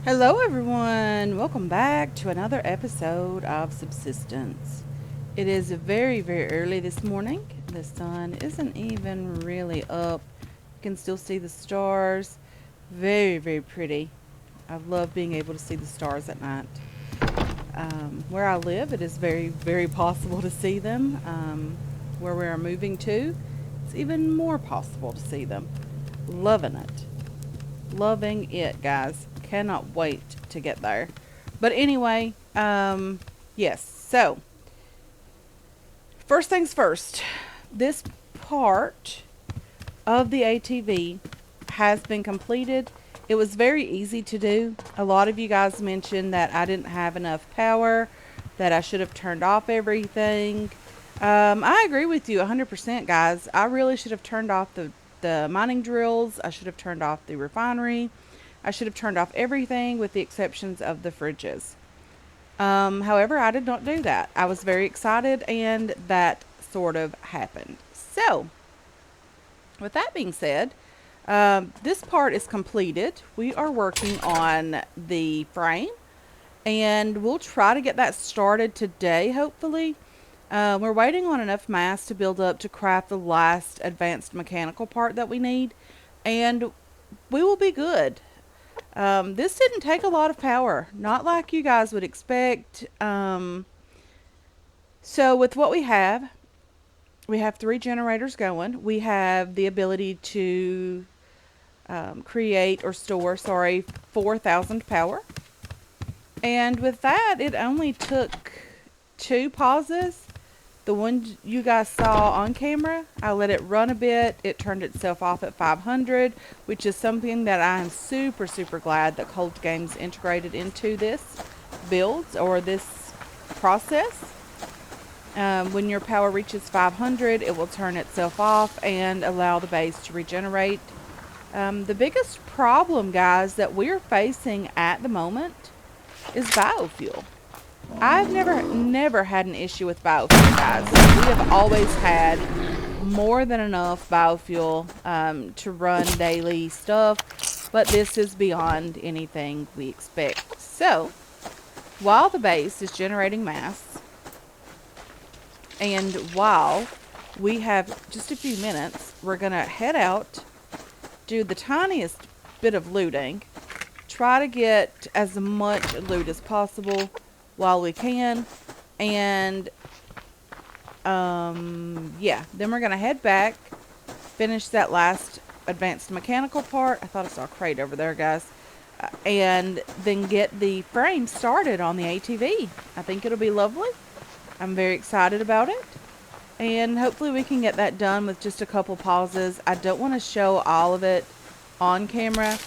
Hello, everyone. Welcome back to another episode of Subsistence. It is very, very early this morning. The sun isn't even really up. You can still see the stars. Very, very pretty. I love being able to see the stars at night. Where I live, it is very, very possible to see them. Where we are moving to, it's even more possible to see them. Loving it. Loving it, guys. Cannot wait to get there. But anyway, yes. So, first things first. This part of the ATV has been completed. It was very easy to do. A lot of you guys mentioned that I didn't have enough power, that I should have turned off everything. I agree with you 100%, guys. I really should have turned off the mining drills. I should have turned off the refinery. I should have turned off everything with the exceptions of the fridges. However, I did not do that. I was very excited, and that sort of happened. So, with that being said, this part is completed. We are working on the frame, and we'll try to get that started today, hopefully. We're waiting on enough mass to build up to craft the last advanced mechanical part that we need, and we will be good. This didn't take a lot of power, not like you guys would expect. So, with what we have three generators going. We have the ability to create or store, 4,000 power. And with that, it only took two pauses. The one you guys saw on camera, I let it run a bit. It turned itself off at 500, which is something that I am super, super glad that Cold Games integrated into this build or this process. When your power reaches 500, it will turn itself off and allow the base to regenerate. The biggest problem, guys, that we're facing at the moment is biofuel. I've never had an issue with biofuel, guys. We have always had more than enough biofuel to run daily stuff, but this is beyond anything we expect. So, while the base is generating mass, and while we have just a few minutes, we're going to head out, do the tiniest bit of looting, try to get as much loot as possible while we can, and yeah, then we're gonna head back, finish that last advanced mechanical part. I thought I saw a crate over there, guys. And then get the frame started on the ATV. I think it'll be lovely. I'm very excited about it, and hopefully we can get that done with just a couple pauses. I don't want to show all of it on camera,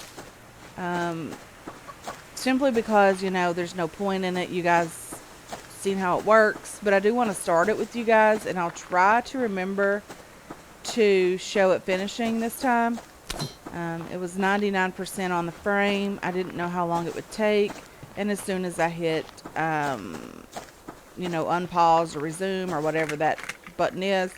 simply because, there's no point in it. You guys seen how it works, but I do want to start it with you guys, and I'll try to remember to show it finishing this time. It was 99% on the frame. I didn't know how long it would take, and as soon as I hit unpause or resume or whatever that button is,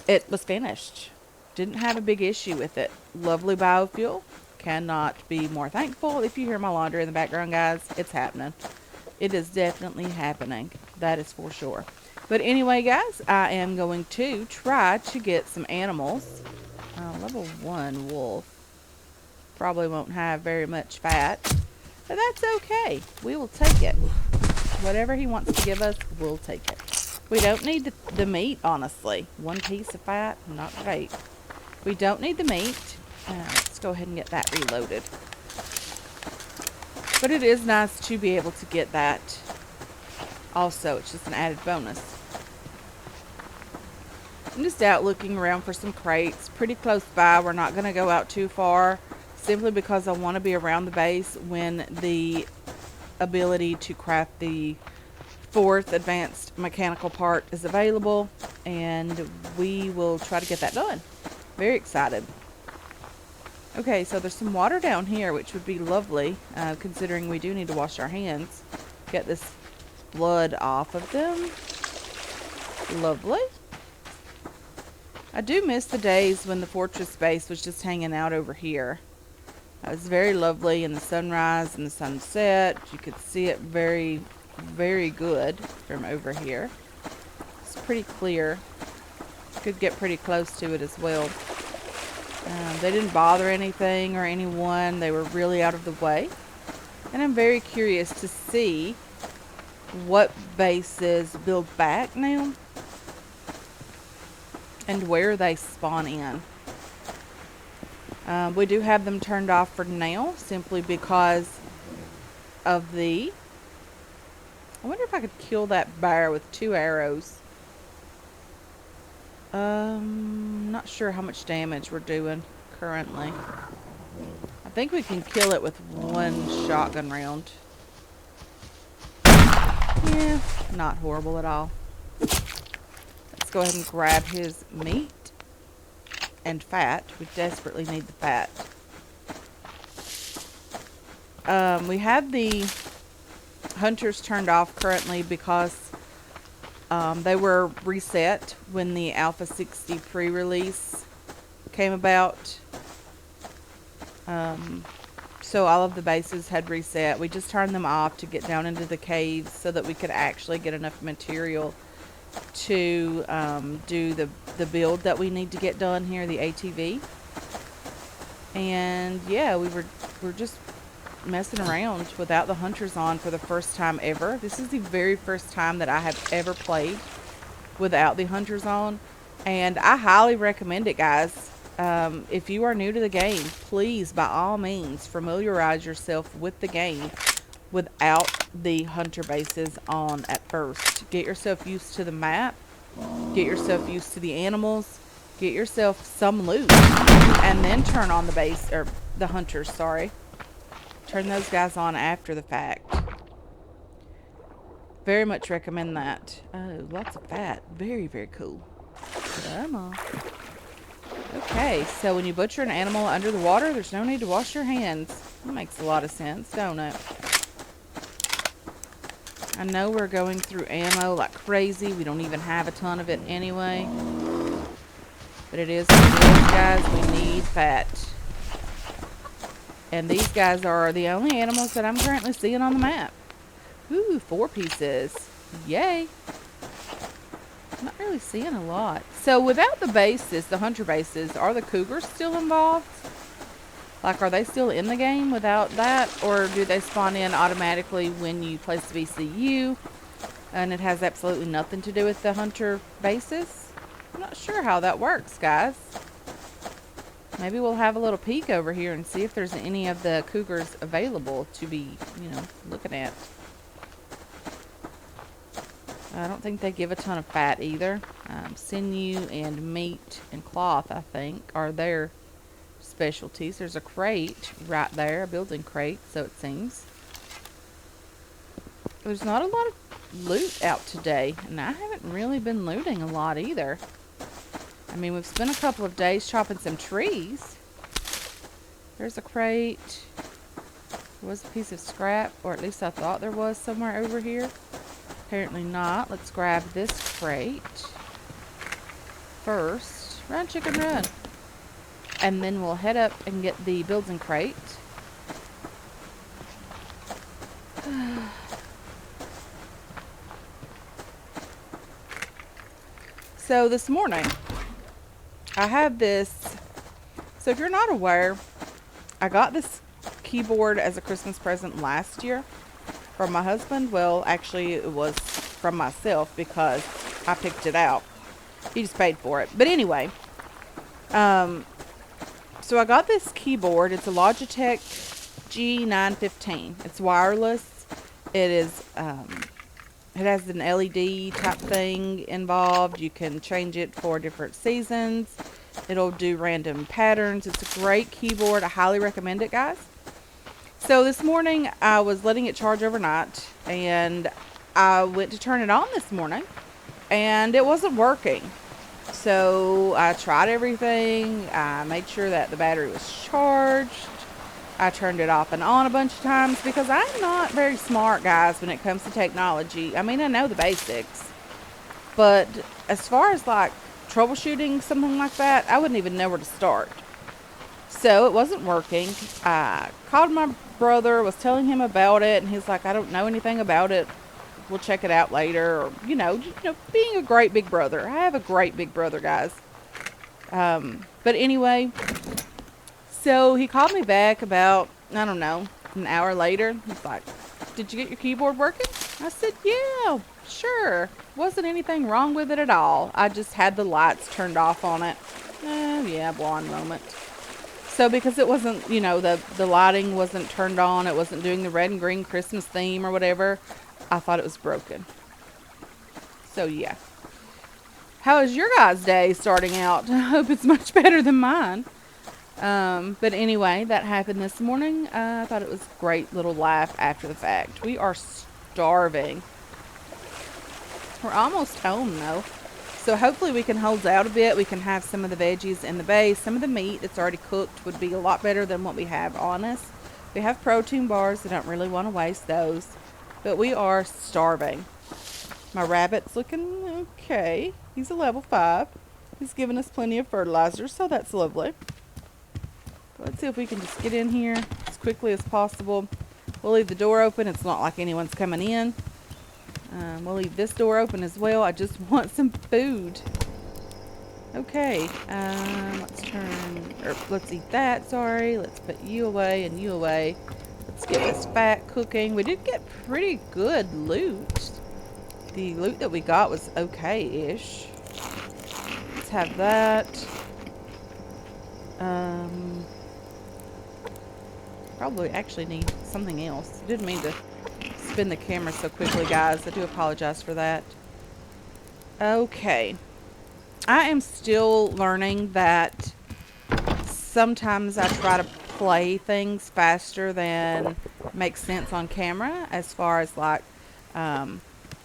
it was finished. Didn't have a big issue with it. Lovely biofuel. Cannot be more thankful. If you hear my laundry in the background, guys, it's happening. It is definitely happening. That is for sure. But anyway, guys, I am going to try to get some animals. Level 1 wolf. Probably won't have very much fat, but that's okay. We will take it. Whatever he wants to give us, we'll take it. We don't need the meat, honestly. One piece of fat, not great. We don't need the meat. Let's go ahead and get that reloaded. But it is nice to be able to get that. Also, it's just an added bonus. I'm just out looking around for some crates. Pretty close by. We're not going to go out too far, simply because I want to be around the base when the ability to craft the fourth advanced mechanical part is available, and we will try to get that done. Very excited. Okay, so there's some water down here, which would be lovely, considering we do need to wash our hands. Get this blood off of them. Lovely. I do miss the days when the fortress base was just hanging out over here. It was very lovely in the sunrise and the sunset. You could see it very, very good from over here. It's pretty clear. Could get pretty close to it as well. They didn't bother anything or anyone. They were really out of the way. And I'm very curious to see what bases build back now and where they spawn in. We do have them turned off for now, simply because of the... I wonder if I could kill that bear with 2 arrows. Not sure how much damage we're doing currently. I think we can kill it with 1 shotgun round. Yeah, not horrible at all. Let's go ahead and grab his meat and fat. We desperately need the fat. We have the hunters turned off currently because they were reset when the Alpha 60 pre-release came about. So all of the bases had reset. We just turned them off to get down into the caves so that we could actually get enough material to do the build that we need to get done here, the ATV. And yeah, we're just messing around without the hunters on for the first time ever. This is the very first time that I have ever played without the hunters on, and I highly recommend it, guys. If you are new to the game, please, by all means, familiarize yourself with the game without the hunter bases on at first. Get yourself used to the map, get yourself used to the animals, get yourself some loot, and then turn on the base, or the hunters, sorry. Turn those guys on after the fact. Very much recommend that. Oh, lots of fat. Very, very cool. Come on. Okay, so when you butcher an animal under the water, there's no need to wash your hands. That makes a lot of sense, don't it? I know we're going through ammo like crazy. We don't even have a ton of it anyway. But it is what it is, guys. We need fat. And these guys are the only animals that I'm currently seeing on the map. Ooh, 4 pieces. Yay. I'm not really seeing a lot. So without the bases, the hunter bases, are the cougars still involved? Like, are they still in the game without that? Or do they spawn in automatically when you place the VCU? And it has absolutely nothing to do with the hunter bases? I'm not sure how that works, guys. Maybe we'll have a little peek over here and see if there's any of the cougars available to be, you know, looking at. I don't think they give a ton of fat either. Sinew and meat and cloth, I think, are their specialties. There's a crate right there, a building crate, so it seems. There's not a lot of loot out today, and I haven't really been looting a lot either. I mean, we've spent a couple of days chopping some trees. There's a crate. There was a piece of scrap, or at least I thought there was somewhere over here. Apparently not. Let's grab this crate first. Run, chicken, run. And then we'll head up and get the building crate. So this morning, I have this. So if you're not aware, I got this keyboard as a Christmas present last year from my husband. Well, actually, it was from myself because I picked it out. He just paid for it. But anyway, so I got this keyboard. It's a Logitech G915. It's wireless. It is, it has an LED type thing involved. You can change it for different seasons. It'll do random patterns. It's a great keyboard. I highly recommend it, guys. So this morning, I was letting it charge overnight, and I went to turn it on this morning, and it wasn't working. So I tried everything. I made sure that the battery was charged. I turned it off and on a bunch of times because I'm not very smart, guys, when it comes to technology. I mean, I know the basics, but as far as like troubleshooting something like that, I wouldn't even know where to start. So it wasn't working. I called my brother, was telling him about it, and he's like, I don't know anything about it. We'll check it out later. Or, being a great big brother. I have a great big brother, guys. But anyway, so he called me back about, I don't know, an hour later. He's like, did you get your keyboard working? I said, yeah, sure. Wasn't anything wrong with it at all. I just had the lights turned off on it. Yeah, blonde moment. So because it wasn't, the lighting wasn't turned on, it wasn't doing the red and green Christmas theme or whatever, I thought it was broken. So yeah. How is your guys' day starting out? I hope it's much better than mine. But anyway, that happened this morning. I thought it was a great little laugh after the fact. We are starving. We're almost home though. So hopefully we can hold out a bit. We can have some of the veggies in the base. Some of the meat that's already cooked would be a lot better than what we have on us. We have protein bars. I don't really want to waste those. But we are starving. My rabbit's looking okay. He's a level 5. He's given us plenty of fertilizer, so that's lovely. Let's see if we can just get in here as quickly as possible. We'll leave the door open. It's not like anyone's coming in. We'll leave this door open as well. I just want some food. Okay. Let's eat that. Sorry. Let's put you away and you away. Let's get this fat cooking. We did get pretty good loot. The loot that we got was okay-ish. Let's have that. Probably actually need something else. Didn't mean to spin the camera so quickly, guys. I do apologize for that. Okay. I am still learning that sometimes I try to play things faster than makes sense on camera, as far as like,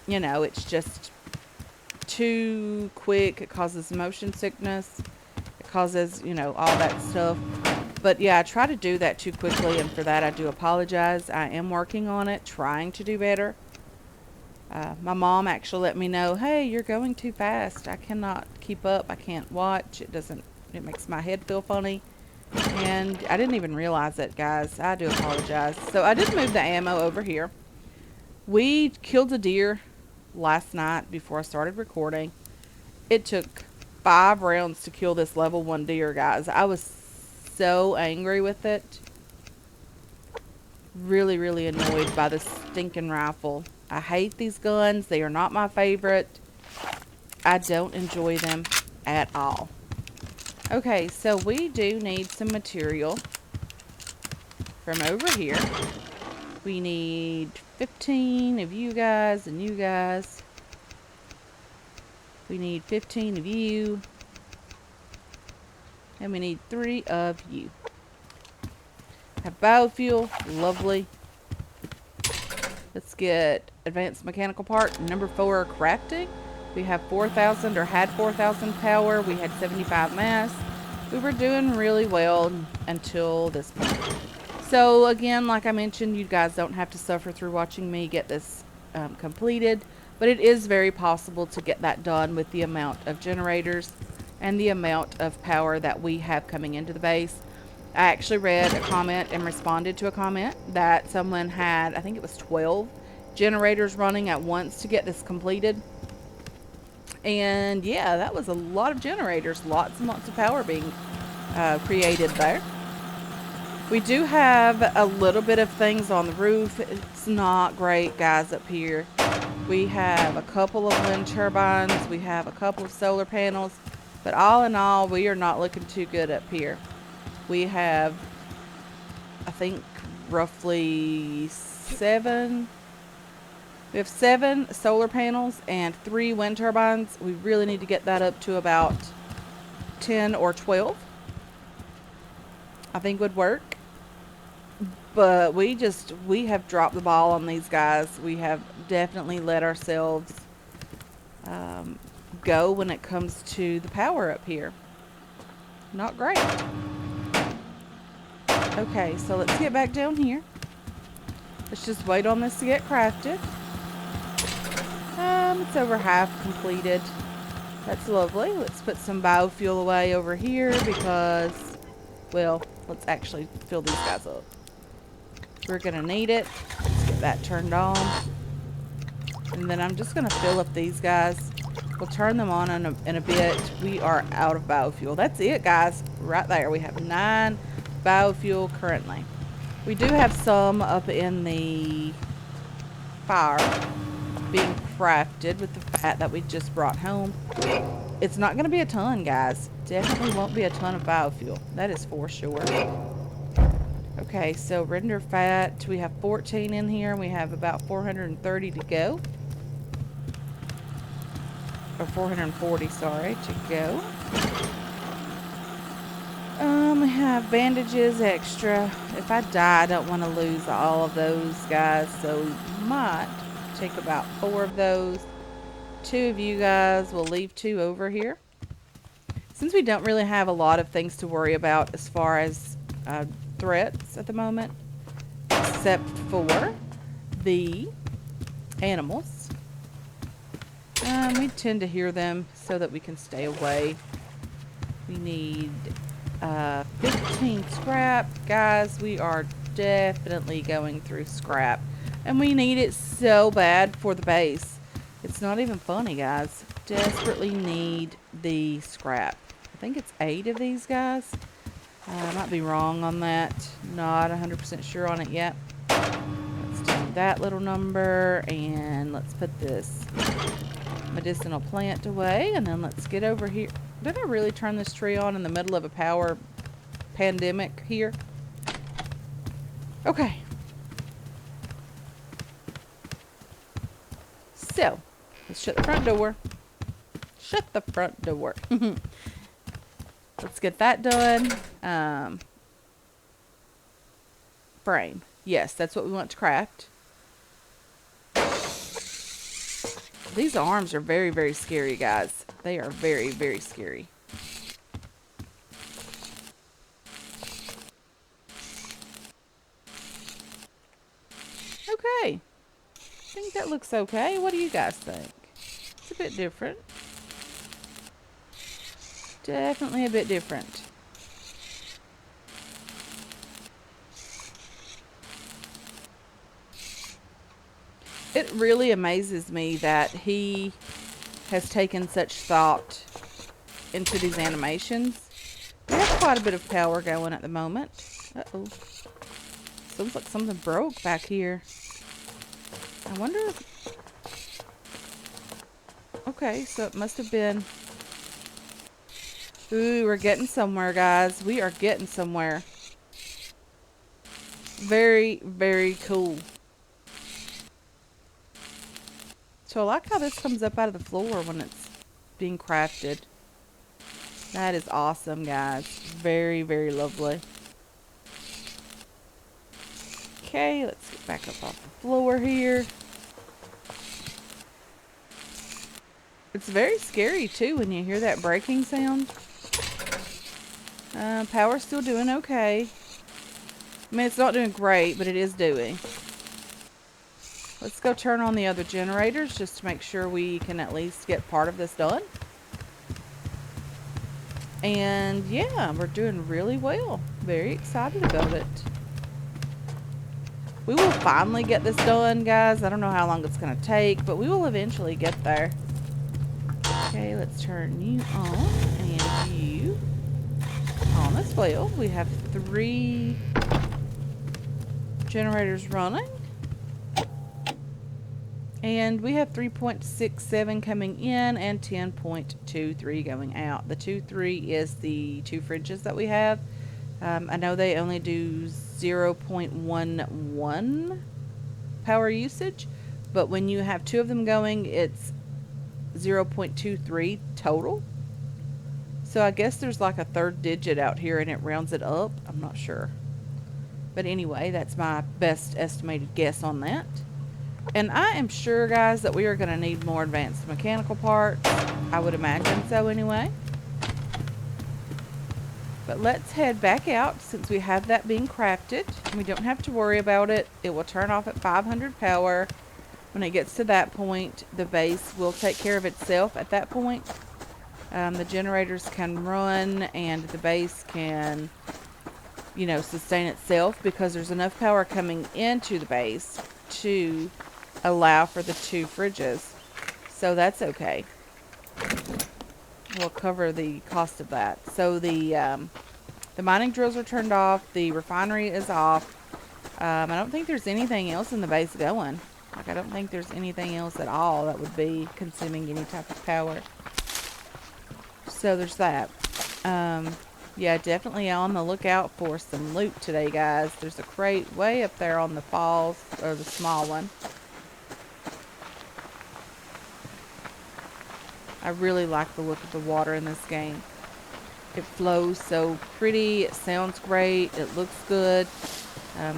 it's just too quick. It causes motion sickness. It causes, all that stuff. But yeah, I try to do that too quickly, and for that I do apologize. I am working on it, trying to do better. My mom actually let me know, hey, you're going too fast. I cannot keep up. I can't watch. It makes my head feel funny. And I didn't even realize it, guys. I do apologize. So I did move the ammo over here. We killed a deer last night before I started recording. It took 5 rounds to kill this level 1 deer, guys. I was so angry with it. Really, really annoyed by the stinking rifle. I hate these guns. They are not my favorite. I don't enjoy them at all. Okay, so we do need some material from over here. We need 15 of you guys and you guys. We need 15 of you. And we need 3 of you. Have biofuel. Lovely. Let's get advanced mechanical part. Number 4, crafting. We have 4,000 or had 4,000 power. We had 75 mass. We were doing really well until this point. So again, like I mentioned, you guys don't have to suffer through watching me get this completed. But it is very possible to get that done with the amount of generators and the amount of power that we have coming into the base. I actually read a comment and responded to a comment that someone had, I think it was 12 generators running at once to get this completed. And yeah, that was a lot of generators, lots and lots of power being created there. We do have a little bit of things on the roof. It's not great, guys, up here. We have a couple of wind turbines. We have a couple of solar panels. But all in all, we are not looking too good up here. We have, I think, roughly 7. We have 7 solar panels and 3 wind turbines. We really need to get that up to about 10 or 12. I think would work. But we have dropped the ball on these guys. We have definitely let ourselves go when it comes to the power up here. Not great. Okay, so let's get back down here. Let's just wait on this to get crafted. It's over half completed. That's lovely. Let's put some biofuel away over here because Well, let's actually fill these guys up. We're going to need it. Let's get that turned on. And then I'm just going to fill up these guys. We'll turn them on in a bit. We are out of biofuel. That's it, guys. Right there. We have 9 biofuel currently. We do have some up in the fire being crafted with the fat that we just brought home. It's not going to be a ton, guys. Definitely won't be a ton of biofuel. That is for sure. Okay, so render fat. We have 14 in here. We have about 430 to go. Or 440, sorry, to go. We have bandages extra. If I die, I don't want to lose all of those, guys. So we might take about 4 of those. 2 of you guys. We'll leave 2 over here. Since we don't really have a lot of things to worry about as far as threats at the moment, except for the animals. We tend to hear them so that we can stay away. We need 15 scrap. Guys, we are definitely going through scrap. And we need it so bad for the base. It's not even funny, guys. Desperately need the scrap. I think it's 8 of these guys. I might be wrong on that. Not 100% sure on it yet. Let's do that little number. And let's put this medicinal plant away, and then let's get over here. Did I really turn this tree on in the middle of a power pandemic here? Okay. So, let's shut the front door. Shut the front door. Let's get that done. Frame. Yes, that's what we want to craft. These arms are very, very scary, guys. They are very, very scary. Okay. I think that looks okay. What do you guys think? It's a bit different. Definitely a bit different. It really amazes me that he has taken such thought into these animations. We have quite a bit of power going at the moment. Uh-oh. Seems like something broke back here. I wonder if... Okay, so it must have been... Ooh, we're getting somewhere, guys. We are getting somewhere. Very, very cool. So I like how this comes up out of the floor when it's being crafted. That is awesome, guys. Very, very lovely. Okay, let's get back up off the floor here. It's very scary, too, when you hear that breaking sound. Power's still doing okay. I mean, it's not doing great, but it is doing. Let's go turn on the other generators just to make sure we can at least get part of this done. And yeah, we're doing really well. Very excited about it. We will finally get this done, guys. I don't know how long it's going to take, but we will eventually get there. Okay, let's turn you on and you on as well. We have 3 generators running. And we have 3.67 coming in and 10.23 going out. The 2.3 is the 2 fridges that we have. I know they only do 0.11 power usage, but when you have 2 of them going, it's 0.23 total. So I guess there's like a 3rd digit out here and it rounds it up. I'm not sure. But anyway, that's my best estimated guess on that. And I am sure, guys, that we are going to need more advanced mechanical parts. I would imagine so anyway. But let's head back out since we have that being crafted. We don't have to worry about it. It will turn off at 500 power. When it gets to that point, the base will take care of itself at that point. The generators can run and the base can sustain itself, because there's enough power coming into the base to allow for the 2 fridges. So that's okay. We'll cover the cost of that. So the mining drills are turned off. The refinery is off. I don't think there's anything else in the base going. Like, I don't think there's anything else at all that would be consuming any type of power. So there's that. Yeah, definitely on the lookout for some loot today, guys. There's a crate way up there on the falls, or the small one. I really like the look of the water in this game. It flows so pretty. It sounds great. It looks good.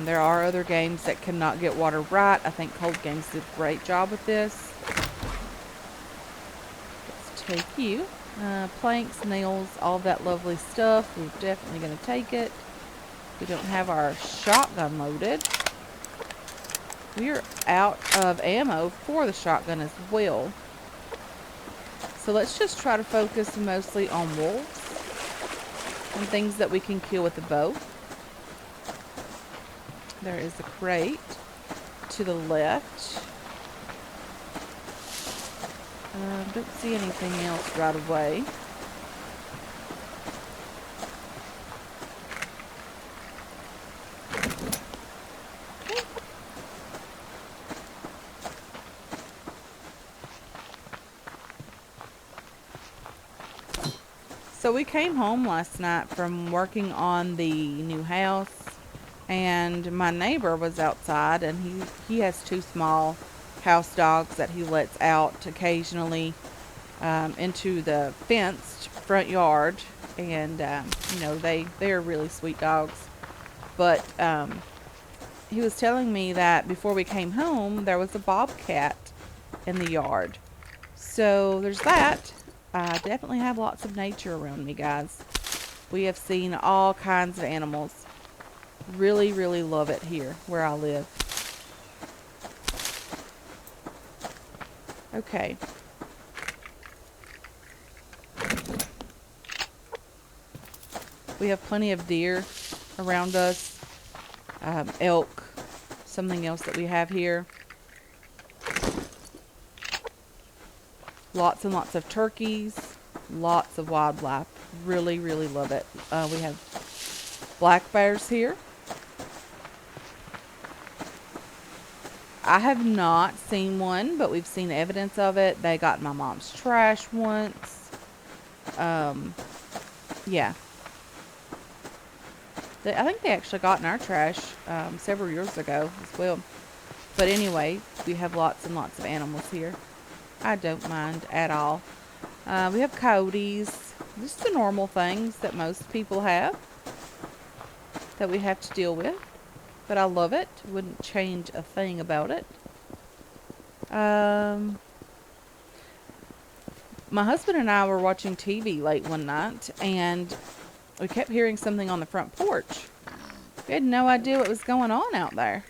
There are other games that cannot get water right. I think Cold Games did a great job with this. Let's take you. Planks, nails, all that lovely stuff. We're definitely going to take it. We don't have our shotgun loaded. We're out of ammo for the shotgun as well. So let's just try to focus mostly on wolves and things that we can kill with the bow. There is a crate to the left. Don't see anything else right away. Okay. So we came home last night from working on the new house, and my neighbor was outside, and he has 2 small house dogs that he lets out occasionally into the fenced front yard, and they are really sweet dogs. But he was telling me that before we came home there was a bobcat in the yard. So there's that. I definitely have lots of nature around me, guys. We have seen all kinds of animals. Really, really love it here where I live. Okay. We have plenty of deer around us. Elk. Something else that we have here. Lots and lots of turkeys. Lots of wildlife. Really, really love it. We have black bears here. I have not seen one, but we've seen evidence of it. They got in my mom's trash once. Yeah. I think they actually got in our trash several years ago as well. But anyway, we have lots and lots of animals here. I don't mind at all. We have coyotes. Just the normal things that most people have that we have to deal with. But I love it. Wouldn't change a thing about it. My husband and I were watching TV late one night, and we kept hearing something on the front porch. We had no idea what was going on out there.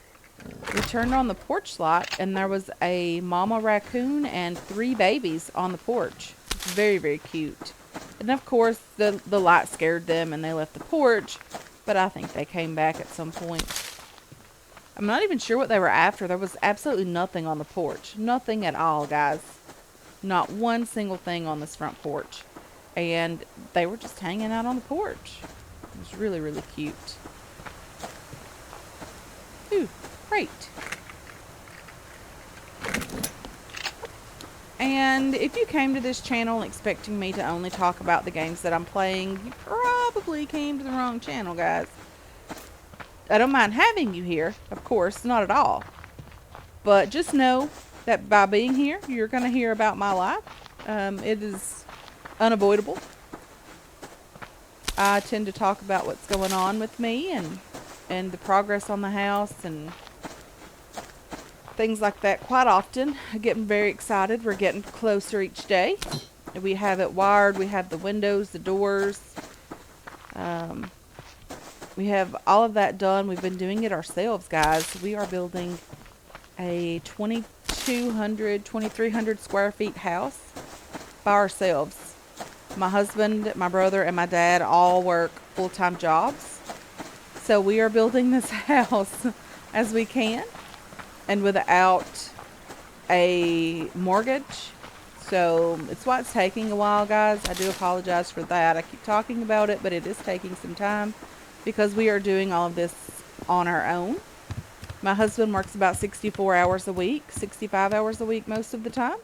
We turned on the porch light, and there was a mama raccoon and 3 babies on the porch. Very, very cute. And of course, the light scared them, and they left the porch. But I think they came back at some point. I'm not even sure what they were after. There was absolutely nothing on the porch. Nothing at all, guys. Not one single thing on this front porch. And they were just hanging out on the porch. It was really, really cute. Ooh, great. And if you came to this channel expecting me to only talk about the games that I'm playing, you probably came to the wrong channel, guys. I don't mind having you here, of course, not at all. But just know that by being here, you're going to hear about my life. It is unavoidable. I tend to talk about what's going on with me and the progress on the house and things like that quite often. I'm getting very excited. We're getting closer each day. We have it wired. We have the windows, the doors. We have all of that done. We've been doing it ourselves, guys. We are building a 2,300 square feet house by ourselves. My husband, my brother, and my dad all work full-time jobs. So we are building this house as we can and without a mortgage. So it's why it's taking a while, guys. I do apologize for that. I keep talking about it, but it is taking some time because we are doing all of this on our own. My husband works about 64 hours a week, 65 hours a week most of the time.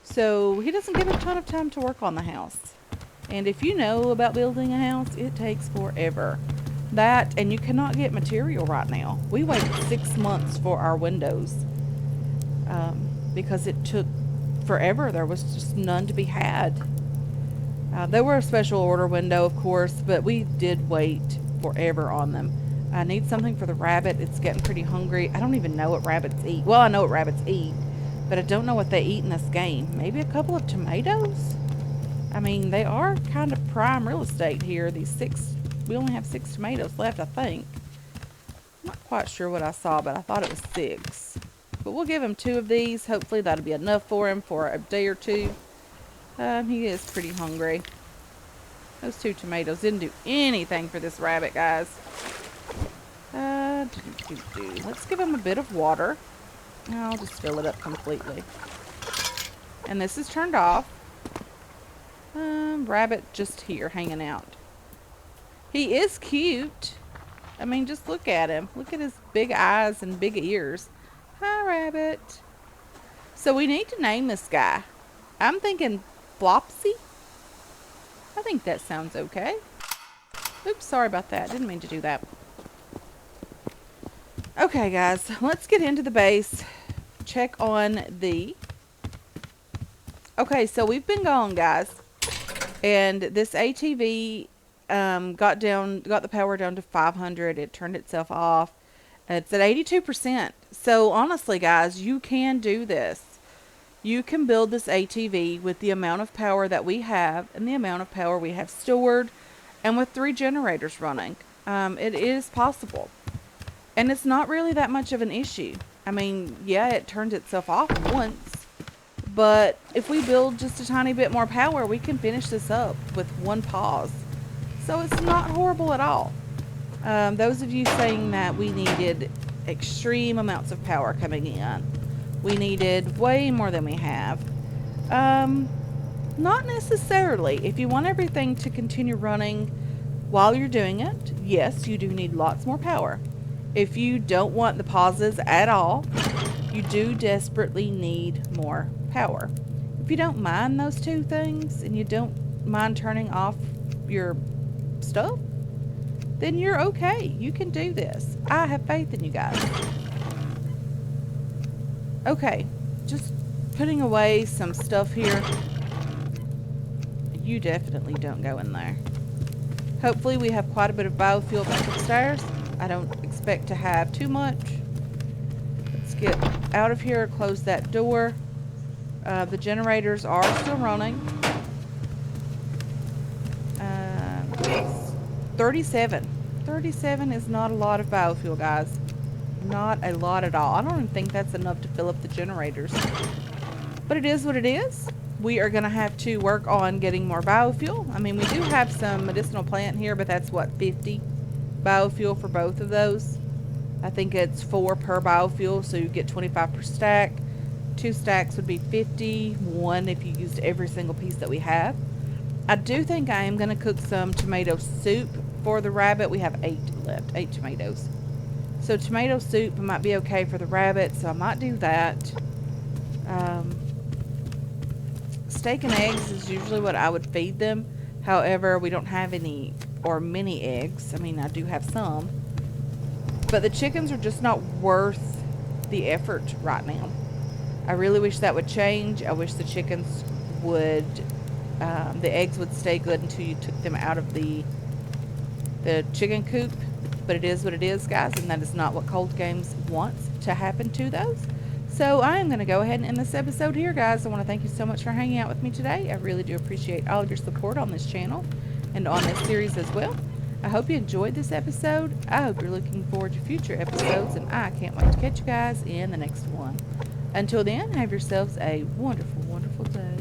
So he doesn't get a ton of time to work on the house. And if you know about building a house, it takes forever. That, and you cannot get material right now. We waited 6 months for our windows because it took forever. There was just none to be had. They were a special order window, of course, but we did wait forever on them. I need something for the rabbit. It's getting pretty hungry. I don't even know what rabbits eat. Well, I know what rabbits eat, but I don't know what they eat in this game. Maybe a couple of tomatoes? I mean, they are kind of prime real estate here. We only have 6 tomatoes left, I think. I'm not quite sure what I saw, but I thought it was 6. But we'll give him 2 of these. Hopefully that'll be enough for him for a day or 2. He is pretty hungry. Those 2 tomatoes didn't do anything for this rabbit, guys. Let's give him a bit of water. I'll just fill it up completely. And this is turned off. Rabbit just here hanging out. He is cute. I mean, just look at him. Look at his big eyes and big ears. Hi, rabbit. So we need to name this guy. I'm thinking Flopsy. I think that sounds okay. Oops, sorry about that. Didn't mean to do that. Okay, guys, let's get into the base. Check on the... Okay, so we've been gone, guys. And this ATV got the power down to 500. It turned itself off. It's at 82%. So honestly, guys, you can do this. You can build this ATV with the amount of power that we have and the amount of power we have stored, and with 3 generators running. It is possible. And it's not really that much of an issue. I mean, yeah, it turned itself off once. But if we build just a tiny bit more power, we can finish this up with 1 pause. So it's not horrible at all. Those of you saying that we needed extreme amounts of power coming in, we needed way more than we have. Not necessarily. If you want everything to continue running while you're doing it, yes, you do need lots more power. If you don't want the pauses at all, you do desperately need more power. If you don't mind those 2 things, and you don't mind turning off your stuff, then you're okay. You can do this. I have faith in you guys. Okay, just putting away some stuff here. You definitely don't go in there. Hopefully we have quite a bit of biofuel back upstairs. I don't expect to have too much. Let's get out of here, close that door. The generators are still running. 37. 37 is not a lot of biofuel, guys. Not a lot at all. I don't even think that's enough to fill up the generators. But it is what it is. We are going to have to work on getting more biofuel. I mean, we do have some medicinal plant here, but that's what, 50 biofuel for both of those. I think it's 4 per biofuel, so you get 25 per stack. 2 stacks would be 50. 1 if you used every single piece that we have. I do think I am going to cook some tomato soup for the rabbit. We have 8 left, 8 tomatoes. So tomato soup might be okay for the rabbit, so I might do that. Steak and eggs is usually what I would feed them. However, we don't have any or many eggs. I mean, I do have some. But the chickens are just not worth the effort right now. I really wish that would change. I wish the chickens would, the eggs would stay good until you took them out of the chicken coop. But it is what it is, guys, and that is not what Cold Games wants to happen to those. So I am going to go ahead and end this episode here, guys. I want to thank you so much for hanging out with me today. I really do appreciate all of your support on this channel and on this series as well. I hope you enjoyed this episode. I hope you're looking forward to future episodes, and I can't wait to catch you guys in the next one. Until then, have yourselves a wonderful, wonderful day.